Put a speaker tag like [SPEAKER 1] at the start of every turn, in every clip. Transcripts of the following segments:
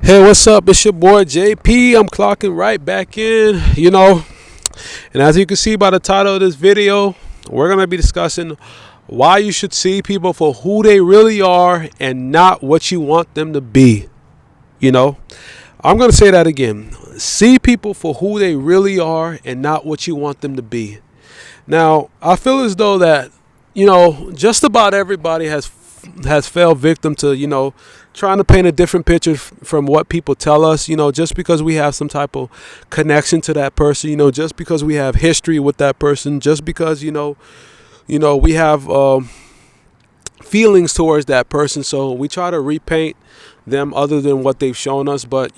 [SPEAKER 1] Hey, what's up? It's your boy JP. I'm clocking right back in, and as you can see by the title of this video, we're going to be discussing why you should see people for who they really are and not what you want them to be. You know, I'm going to say that again. See people for who they really are and not what you want them to be. Now, I feel as though that, just about everybody has fell victim to, trying to paint a different picture from what people tell us, just because we have some type of connection to that person, just because we have history with that person, just because, we have feelings towards that person. So we try to repaint them other than what they've shown us. But,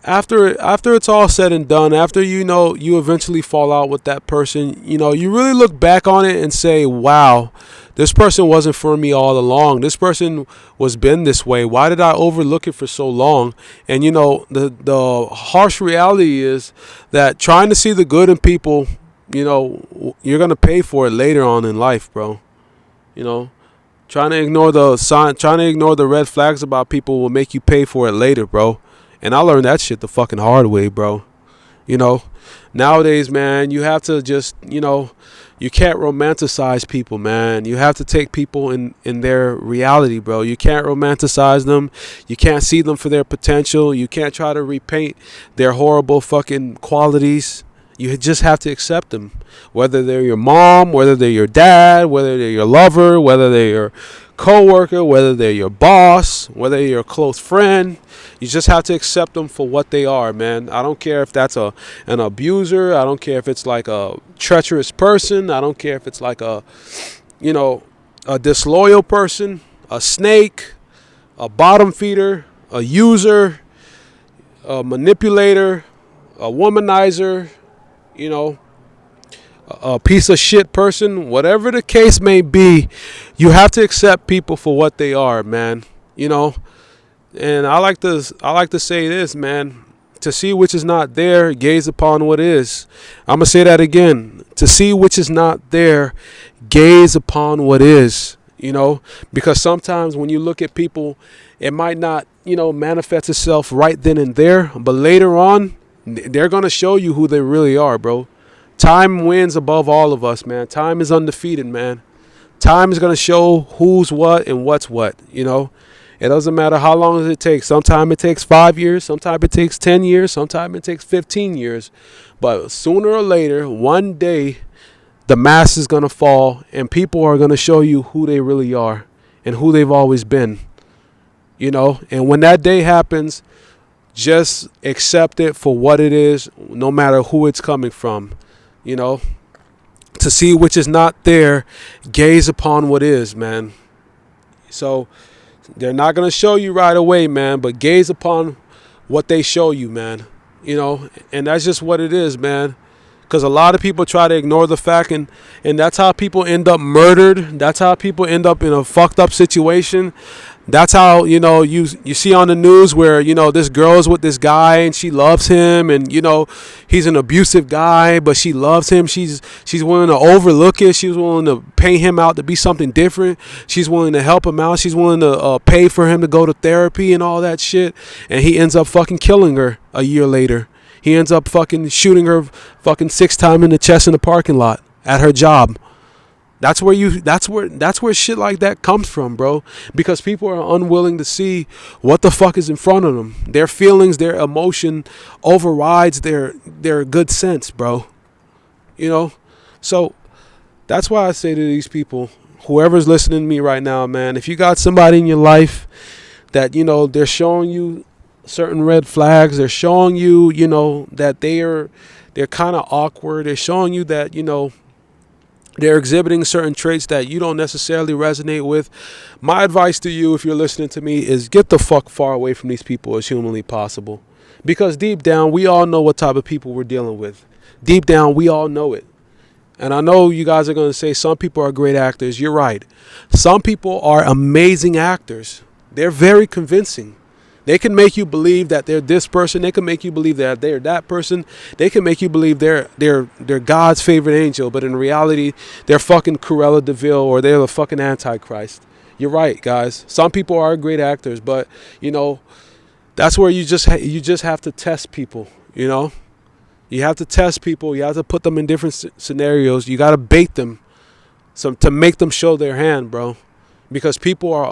[SPEAKER 1] after it's all said and done, after you eventually fall out with that person, you really look back on it and say, wow, this person wasn't for me all along. This person was been this way. Why did I overlook it for so long? And the harsh reality is that trying to see the good in people, you're gonna pay for it later on in life, bro. Trying to ignore the sign, trying to ignore the red flags about people will make you pay for it later, bro. And I learned that shit the fucking hard way, bro. Nowadays, man, you have to just, you can't romanticize people, man. You have to take people in their reality, bro. You can't romanticize them. You can't see them for their potential. You can't try to repaint their horrible fucking qualities. You just have to accept them. Whether they're your mom, whether they're your dad, whether they're your lover, whether they're your co-worker, whether they're your boss, whether they're your close friend. You just have to accept them for what they are, man. I don't care if that's an abuser. I don't care if it's like a treacherous person. I don't care if it's like a disloyal person, a snake, a bottom feeder, a user, a manipulator, a womanizer, a piece of shit person. Whatever the case may be, you have to accept people for what they are, man. And I like to say this, man. To see which is not there, gaze upon what is. I'm going to say that again. To see which is not there, gaze upon what is. Because sometimes when you look at people, it might not, manifest itself right then and there. But later on, they're going to show you who they really are, bro. Time wins above all of us, man. Time is undefeated, man. Time is going to show who's what and what's what, It doesn't matter how long it takes. Sometimes it takes 5 years. Sometimes it takes 10 years. Sometimes it takes 15 years. But sooner or later, one day, the mask is going to fall and people are going to show you who they really are and who they've always been. And when that day happens, just accept it for what it is, no matter who it's coming from. To see which is not there, gaze upon what is, man. So they're not going to show you right away, man, but gaze upon what they show you, man. And that's just what it is, man. Because a lot of people try to ignore the fact, and that's how people end up murdered. That's how people end up in a fucked up situation. That's how, you see on the news where, this girl's with this guy and she loves him and, he's an abusive guy, but she loves him. She's willing to overlook it. She's willing to pay him out to be something different. She's willing to help him out. She's willing to pay for him to go to therapy and all that shit. And he ends up fucking killing her a year later. He ends up fucking shooting her fucking 6 times in the chest in the parking lot at her job. That's where shit like that comes from, bro. Because people are unwilling to see what the fuck is in front of them. Their feelings, their emotion overrides their good sense, bro. So that's why I say to these people, whoever's listening to me right now, man, if you got somebody in your life that, they're showing you certain red flags, they're showing you, that they're kind of awkward, they're showing you that, they're exhibiting certain traits that you don't necessarily resonate with. My advice to you, if you're listening to me, is get the fuck far away from these people as humanly possible. Because deep down, we all know what type of people we're dealing with. Deep down, we all know it. And I know you guys are going to say some people are great actors. You're right. Some people are amazing actors. They're very convincing. They can make you believe that they're this person. They can make you believe that they're that person. They can make you believe they're God's favorite angel. But in reality, they're fucking Cruella de Vil or they're the fucking Antichrist. You're right, guys. Some people are great actors. But, That's where you just have to test people, you know? You have to test people. You have to put them in different scenarios. You got to bait them to make them show their hand, bro. Because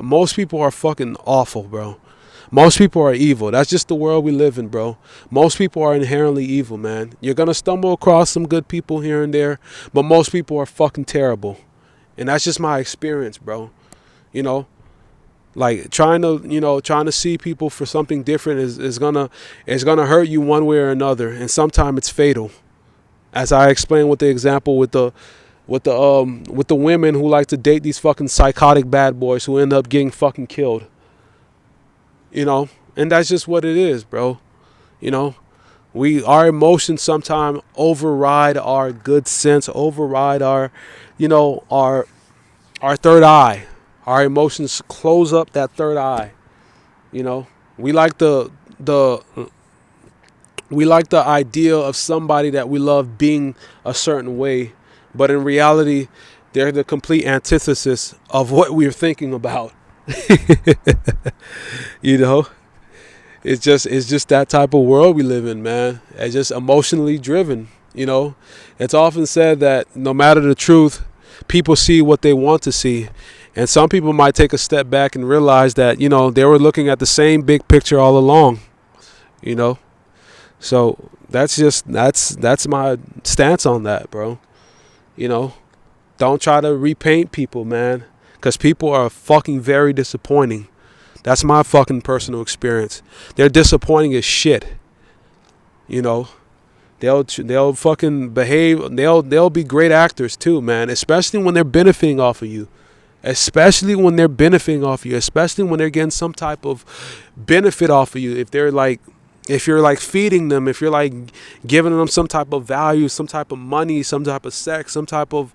[SPEAKER 1] most people are fucking awful, bro. Most people are evil. That's just the world we live in, bro. Most people are inherently evil, man. You're going to stumble across some good people here and there, but most people are fucking terrible. And that's just my experience, bro. You know, like trying to see people for something different is gonna hurt you one way or another, and sometimes it's fatal. As I explained with the example with the women who like to date these fucking psychotic bad boys who end up getting fucking killed. You know, and that's just what it is, bro. You know, our emotions sometimes override our good sense, override our third eye. Our emotions close up that third eye. You know, we like the idea of somebody that we love being a certain way, but in reality, they're the complete antithesis of what we're thinking about. You know, it's just that type of world we live in, man. It's just emotionally driven. You know, it's often said that no matter the truth, people see what they want to see. And some people might take a step back and realize that, you know, they were looking at the same big picture all along, you know. So that's my stance on that, bro. You know, don't try to repaint people, man, because people are fucking very disappointing. That's my fucking personal experience. They're disappointing as shit. You know, they'll fucking behave. They'll be great actors too, man, especially when they're benefiting off of you. Especially when they're benefiting off you, especially when they're getting some type of benefit off of you. If you're like feeding them, if you're like giving them some type of value, some type of money, some type of sex, some type of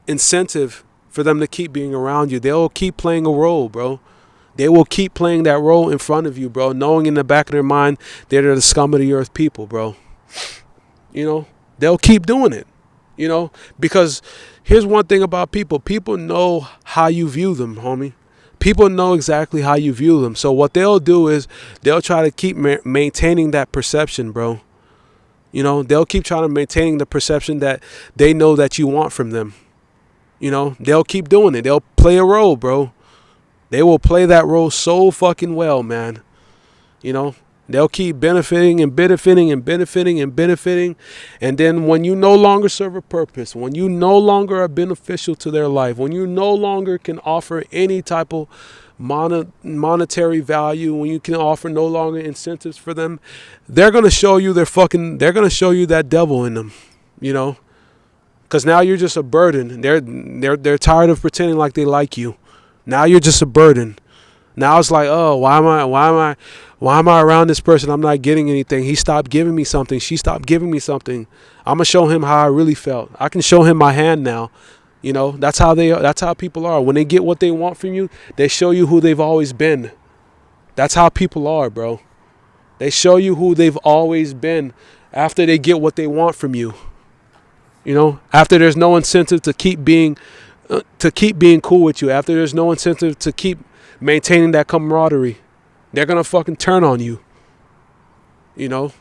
[SPEAKER 1] incentive for them to keep being around you, they'll keep playing a role, bro. They will keep playing that role in front of you, bro, knowing in the back of their mind they're the scum of the earth people, bro. You know, they'll keep doing it, you know, because here's one thing about people. People know how you view them, homie. People know exactly how you view them. So what they'll do is they'll try to keep maintaining that perception, bro. You know, they'll keep trying to maintain the perception that they know that you want from them. You know, they'll keep doing it. They'll play a role, bro. They will play that role so fucking well, man. You know, they'll keep benefiting and benefiting and benefiting and benefiting. And then when you no longer serve a purpose, when you no longer are beneficial to their life, when you no longer can offer any type of monetary value, when you can offer no longer incentives for them, they're going to show you they're going to show you that devil in them, you know, because now you're just a burden. They're tired of pretending like they like you. Now you're just a burden. Now it's like, oh, why am I around this person? I'm not getting anything. He stopped giving me something. She stopped giving me something. I'm gonna show him how I really felt. I can show him my hand now. You know, that's how people are. When they get what they want from you, they show you who they've always been. That's how people are, bro. They show you who they've always been after they get what they want from you. You know, after there's no incentive to keep being cool with you, after there's no incentive to keep maintaining that camaraderie, they're gonna fucking turn on you. You know,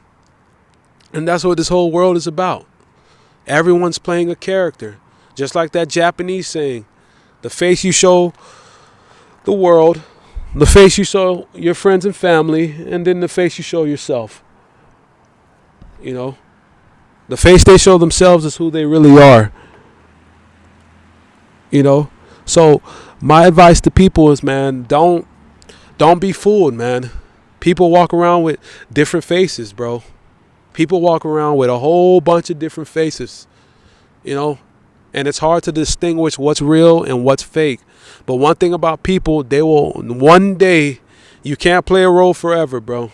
[SPEAKER 1] and that's what this whole world is about. Everyone's playing a character, just like that Japanese saying: the face you show the world, the face you show your friends and family, and then the face you show yourself. You know, the face they show themselves is who they really are. You know, so my advice to people is, man, don't be fooled, man. People walk around with different faces, bro. People walk around with a whole bunch of different faces, you know, and it's hard to distinguish what's real and what's fake. But one thing about people, they will one day, you can't play a role forever, bro.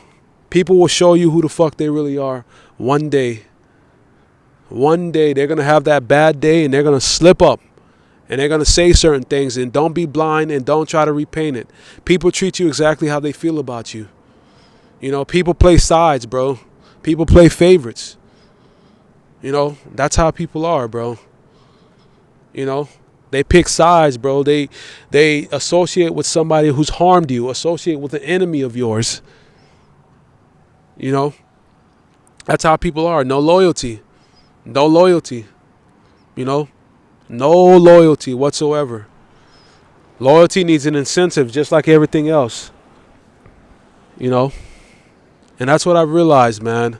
[SPEAKER 1] People will show you who the fuck they really are one day. One day they're going to have that bad day and they're going to slip up. And they're going to say certain things, and don't be blind and don't try to repaint it. People treat you exactly how they feel about you. You know, people play sides, bro. People play favorites. You know, that's how people are, bro. You know, they pick sides, bro. They associate with somebody who's harmed you, associate with an enemy of yours. You know, that's how people are. No loyalty. No loyalty. You know, no loyalty whatsoever. Loyalty needs an incentive just like everything else. You know, and that's what I realized, man.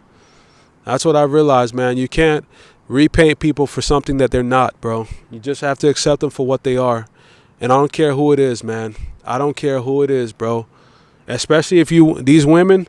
[SPEAKER 1] That's what I realized, man. You can't repaint people for something that they're not, bro. You just have to accept them for what they are. And I don't care who it is, man. I don't care who it is, bro. Especially if these women,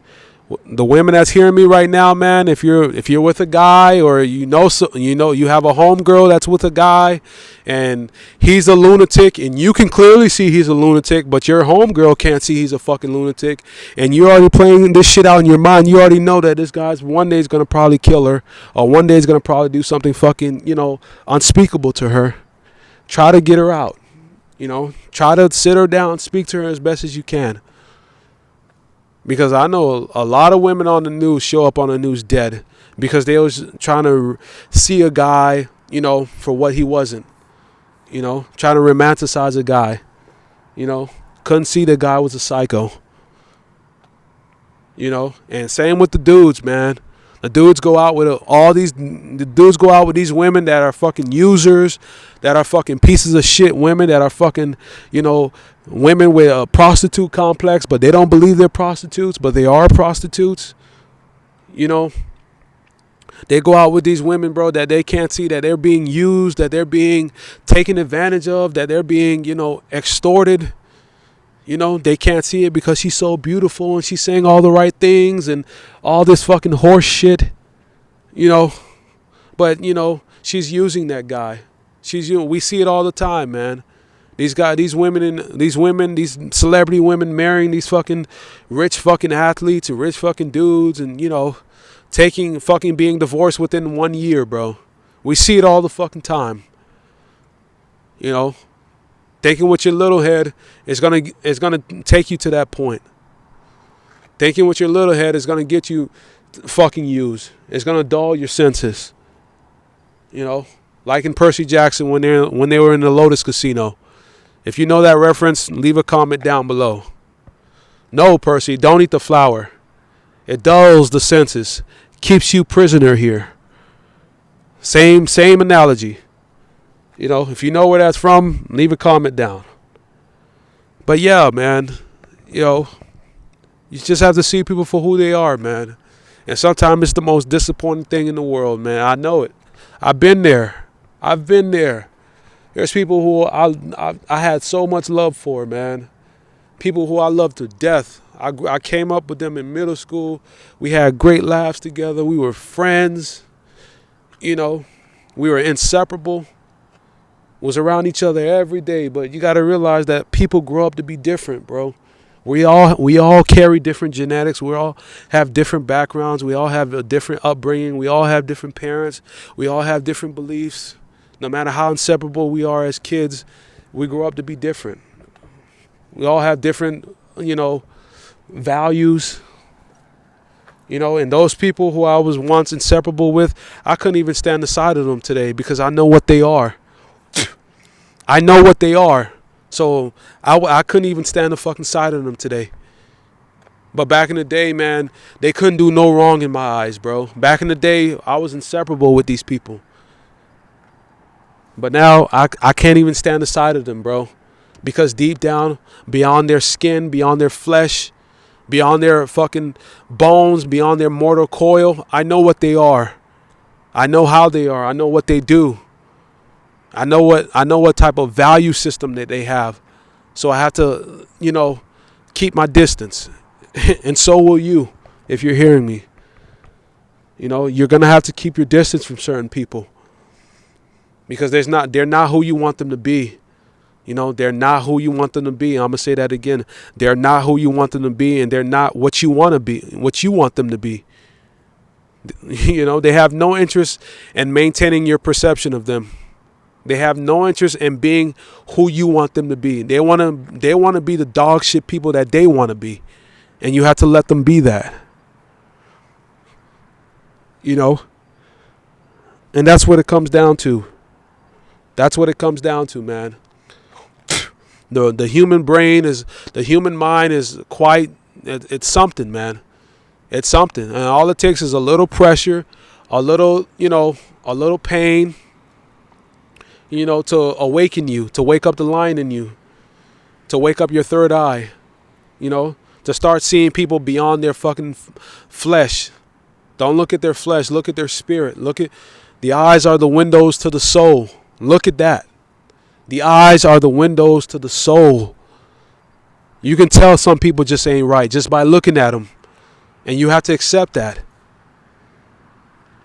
[SPEAKER 1] the women that's hearing me right now, man, if you're with a guy, or you have a homegirl that's with a guy and he's a lunatic, and you can clearly see he's a lunatic, but your homegirl can't see he's a fucking lunatic, and you're already playing this shit out in your mind. You already know that this guy's one day is gonna probably kill her, or one day is gonna probably do something fucking, unspeakable to her. Try to get her out. Try to sit her down, speak to her as best as you can. Because I know a lot of women on the news show up on the news dead because they was trying to see a guy, for what he wasn't. Trying to romanticize a guy. Couldn't see the guy was a psycho. And same with the dudes, man. The dudes go out with these women that are fucking users, that are fucking pieces of shit women, that are fucking, women with a prostitute complex, but they don't believe they're prostitutes, but they are prostitutes. They go out with these women, bro, that they can't see that they're being used, that they're being taken advantage of, that they're being, extorted. They can't see it because she's so beautiful and she's saying all the right things and all this fucking horse shit, But, she's using that guy. We see it all the time, man. These celebrity women marrying these fucking rich fucking athletes and rich fucking dudes, and, being divorced within 1 year, bro. We see it all the fucking time. Thinking with your little head is gonna take you to that point. Thinking with your little head is gonna get you fucking used. It's gonna dull your senses. Like in Percy Jackson when they were in the Lotus Casino. If you know that reference, leave a comment down below. No, Percy, don't eat the flower. It dulls the senses, keeps you prisoner here. Same analogy. If you know where that's from, leave a comment down. But yeah, man, you just have to see people for who they are, man. And sometimes it's the most disappointing thing in the world, man. I know it. I've been there. There's people who I had so much love for, man. People who I love to death. I came up with them in middle school. We had great laughs together. We were friends. We were inseparable. Was around each other every day, but you got to realize that people grow up to be different, bro. We all carry different genetics. We all have different backgrounds. We all have a different upbringing. We all have different parents. We all have different beliefs. No matter how inseparable we are as kids, we grow up to be different. We all have different, values. And those people who I was once inseparable with, I couldn't even stand the sight of them today because I know what they are. I know what they are. So I couldn't even stand the fucking sight of them today. But back in the day, man, they couldn't do no wrong in my eyes, bro. Back in the day, I was inseparable with these people. But now I can't even stand the sight of them, bro. Because deep down, beyond their skin, beyond their flesh, beyond their fucking bones, beyond their mortal coil, I know what they are. I know how they are. I know what they do. I know what type of value system that they have. So I have to, keep my distance. And so will you if you're hearing me. You're going to have to keep your distance from certain people. Because they're not who you want them to be. They're not who you want them to be. I'm going to say that again. They're not who you want them to be, and they're not what you want to be, what you want them to be. They have no interest in maintaining your perception of them. They have no interest in being who you want them to be. They want to be the dog shit people that they want to be. And you have to let them be that. And that's what it comes down to. That's what it comes down to, man. The human brain the human mind is quite, it's something, man. It's something. And all it takes is a little pressure, a little, a little pain, to awaken you, to wake up the lion in you, to wake up your third eye, to start seeing people beyond their fucking flesh. Don't look at their flesh. Look at their spirit. Look at the eyes are the windows to the soul. Look at that. The eyes are the windows to the soul. You can tell some people just ain't right just by looking at them. And you have to accept that.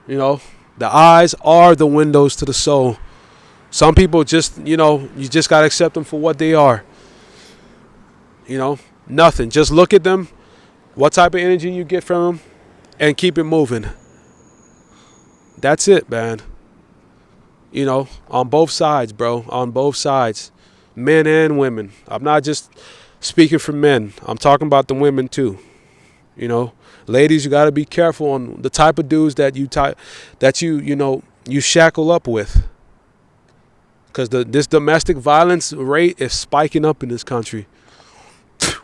[SPEAKER 1] The eyes are the windows to the soul. Some people just, you just got to accept them for what they are. Nothing. Just look at them, what type of energy you get from them, and keep it moving. That's it, man. On both sides, bro. On both sides. Men and women. I'm not just speaking for men. I'm talking about the women too. Ladies, you got to be careful on the type of dudes that you shackle up with. Because this domestic violence rate is spiking up in this country.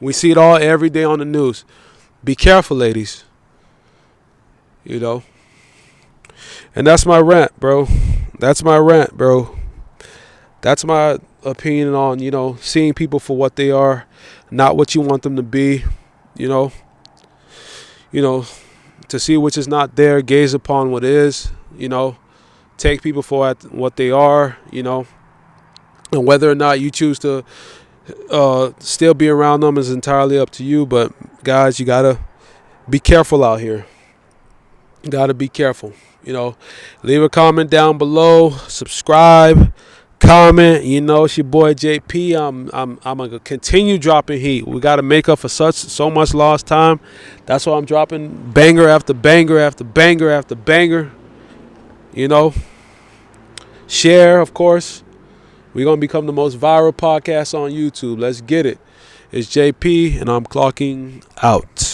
[SPEAKER 1] We see it all every day on the news. Be careful, ladies. And that's my rant, bro. That's my rant, bro. That's my opinion on, seeing people for what they are, not what you want them to be, to see which is not there, gaze upon what is, take people for what they are, and whether or not you choose to still be around them is entirely up to you. But guys, you gotta be careful out here. You gotta be careful. Leave a comment down below, subscribe, comment. It's your boy JP. I'm gonna continue dropping heat. We gotta make up for so much lost time. That's why I'm dropping banger after banger after banger after banger. Share, of course. We're gonna become the most viral podcast on YouTube. Let's get it. It's JP, and I'm clocking out.